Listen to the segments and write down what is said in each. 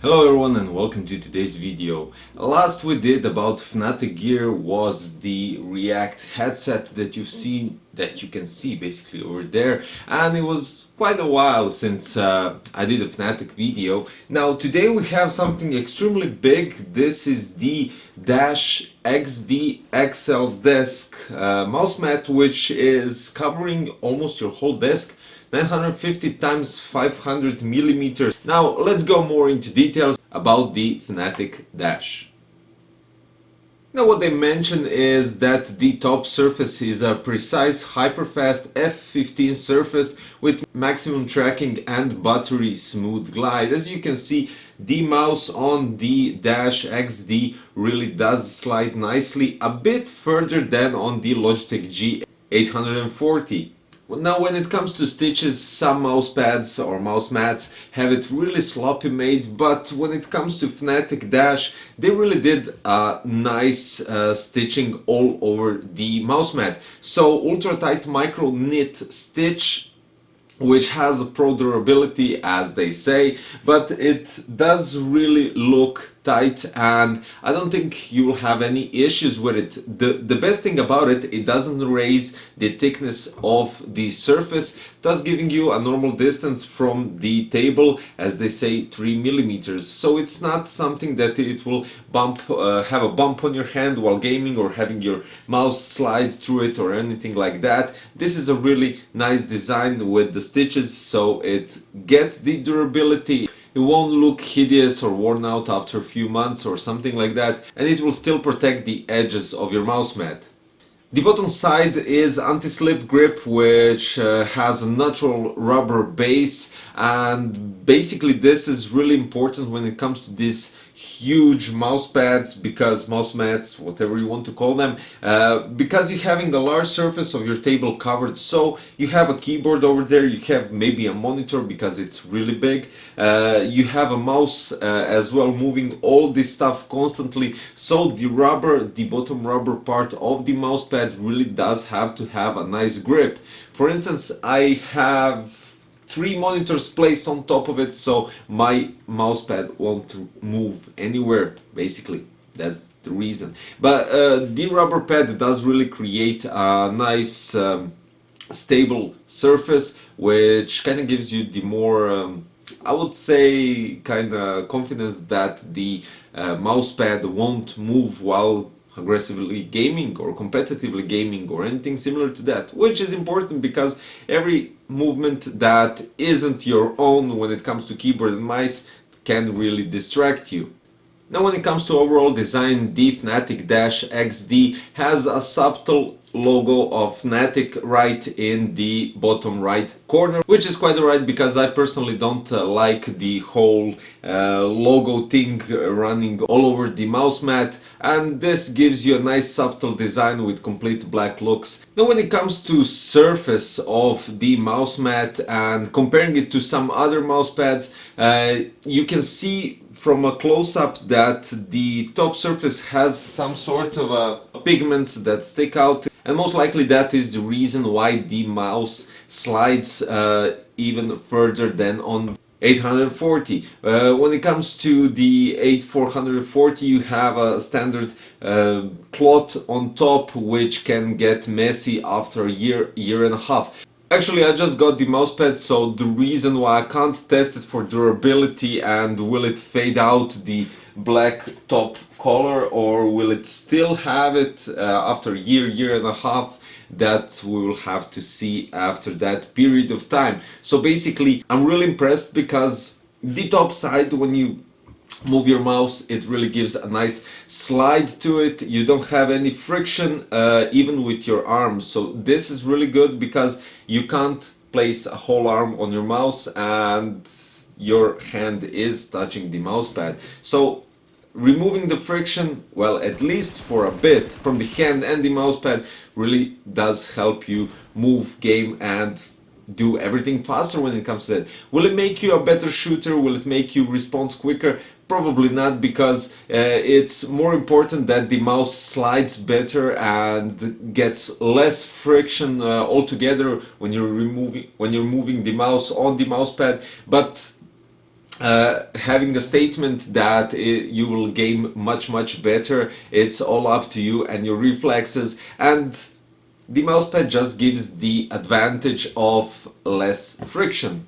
Hello everyone and welcome to today's video. Last we did about FNATIC gear was the React headset that you can see basically over there, and it was quite a while since I did a FNATIC video. Now today we have something extremely big. This is the Dash XD XL desk mouse mat, which is covering almost your whole desk. 950 times 500 millimeters. Now let's go more into details about the FNATIC Dash. Now what they mention is that the top surface is a precise hyperfast F15 surface with maximum tracking and buttery smooth glide. As you can see, the mouse on the Dash XD really does slide nicely, a bit further than on the Logitech G840. Now when it comes to stitches, some mouse pads or mouse mats have it really sloppy made, but when it comes to FNATIC Dash, they really did a nice stitching all over the mouse mat. So ultra tight micro knit stitch, which has a pro durability as they say, but it does really look tight, and I don't think you will have any issues with it. The best thing about it, it doesn't raise the thickness of the surface, thus giving you a normal distance from the table, as they say 3 millimeters. So it's not something that it will have a bump on your hand while gaming or having your mouse slide through it or anything like that. This is a really nice design with the stitches, so it gets the durability. It won't look hideous or worn out after a few months or something like that, and it will still protect the edges of your mouse mat. The bottom side is anti-slip grip, which has a natural rubber base, and basically this is really important when it comes to these huge mouse pads, because mouse mats, whatever you want to call them, because you're having a large surface of your table covered. So you have a keyboard over there, you have maybe a monitor because it's really big, you have a mouse as well, moving all this stuff constantly. So the bottom rubber part of the mouse pad really does have to have a nice grip. For instance, I have 3 monitors placed on top of it, so my mouse pad won't move anywhere, basically. That's the reason. But the rubber pad does really create a nice stable surface, which kind of gives you the more I would say kind of confidence that the mouse pad won't move while aggressively gaming or competitively gaming or anything similar to that, which is important because every movement that isn't your own when it comes to keyboard and mice can really distract you. Now when it comes to overall design, the FNATIC Dash XD has a subtle logo of FNATIC right in the bottom right corner, which is quite alright because I personally don't like the whole logo thing running all over the mouse mat, and this gives you a nice subtle design with complete black looks. Now when it comes to surface of the mouse mat and comparing it to some other mouse pads, you can see from a close-up that the top surface has some sort of pigments that stick out, and most likely that is the reason why the mouse slides even further than on 840. When it comes to the 8440, you have a standard cloth on top, which can get messy after a year and a half. Actually, I just got the mousepad, so the reason why I can't test it for durability and will it fade out the black top color, or will it still have it after a year and a half, that we will have to see after that period of time. So basically, I'm really impressed because the top side, when you move your mouse, it really gives a nice slide to it. You don't have any friction even with your arm, so this is really good because you can't place a whole arm on your mouse and your hand is touching the mouse pad. So removing the friction, well, at least for a bit, from the hand and the mouse pad really does help you move, game, and do everything faster when it comes to that. Will it make you a better shooter? Will it make you respond quicker? Probably not, because it's more important that the mouse slides better and gets less friction altogether when you're moving the mouse on the mouse pad. But having a statement that you will game much better. It's all up to you and your reflexes, and the mousepad just gives the advantage of less friction.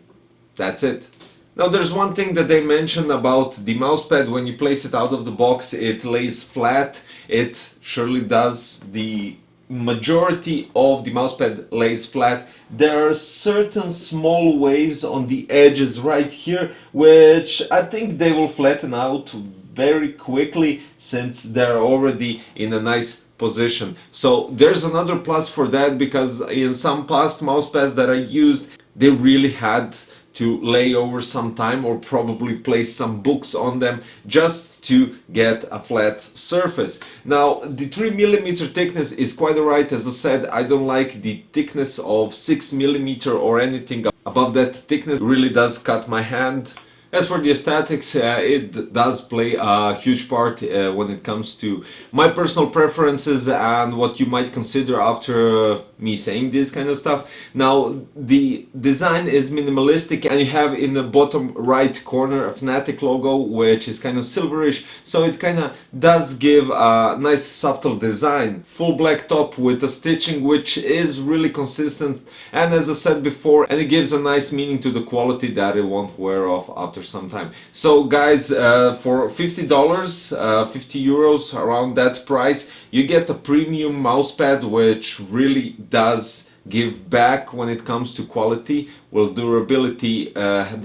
That's it. Now there's one thing that they mentioned about the mousepad: when you place it out of the box, it lays flat. It surely does. The majority of the mousepad lays flat. There are certain small waves on the edges right here, which I think they will flatten out very quickly since they're already in a nice position. So there's another plus for that, because in some past mousepads that I used, they really had to lay over some time or probably place some books on them just to get a flat surface. Now the 3mm thickness is quite alright. As I said, I don't like the thickness of 6mm or anything above that thickness. It really does cut my hand. As for the aesthetics, it does play a huge part when it comes to my personal preferences and what you might consider after me saying this kind of stuff. Now, the design is minimalistic, and you have in the bottom right corner a FNATIC logo, which is kind of silverish, so it kind of does give a nice subtle design. Full black top with a stitching which is really consistent, and as I said before, and it gives a nice meaning to the quality that it won't wear off after some time. So guys, for $50, 50 euros, around that price, you get a premium mousepad which really does give back when it comes to quality. Will durability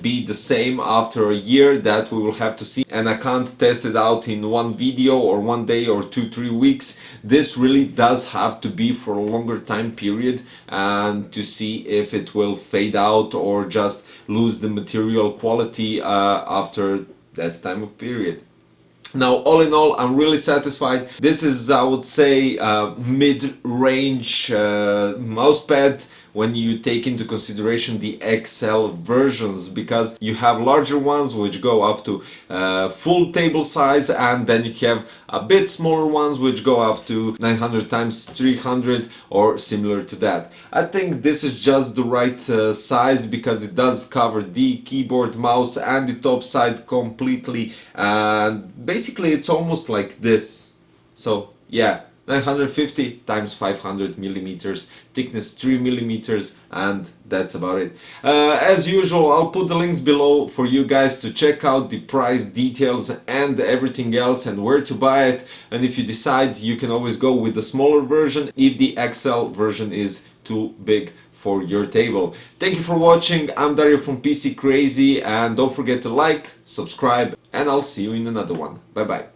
be the same after a year? That we will have to see, and I can't test it out in one video or one day or 2-3 weeks. This really does have to be for a longer time period, and to see if it will fade out or just lose the material quality after that time of period. Now, all in all, I'm really satisfied. This is, I would say, mid-range mousepad when you take into consideration the XL versions, because you have larger ones which go up to full table size, and then you have a bit smaller ones which go up to 900 times 300 or similar to that. I think this is just the right size, because it does cover the keyboard, mouse and the top side completely, and basically it's almost like this. So yeah, 950 times 500 millimeters, thickness 3 millimeters, and that's about it. As usual, I'll put the links below for you guys to check out the price details and everything else and where to buy it. And if you decide, you can always go with the smaller version if the XL version is too big for your table. Thank you for watching. I'm Dario from PC Crazy, and don't forget to like, subscribe, and I'll see you in another one. Bye bye.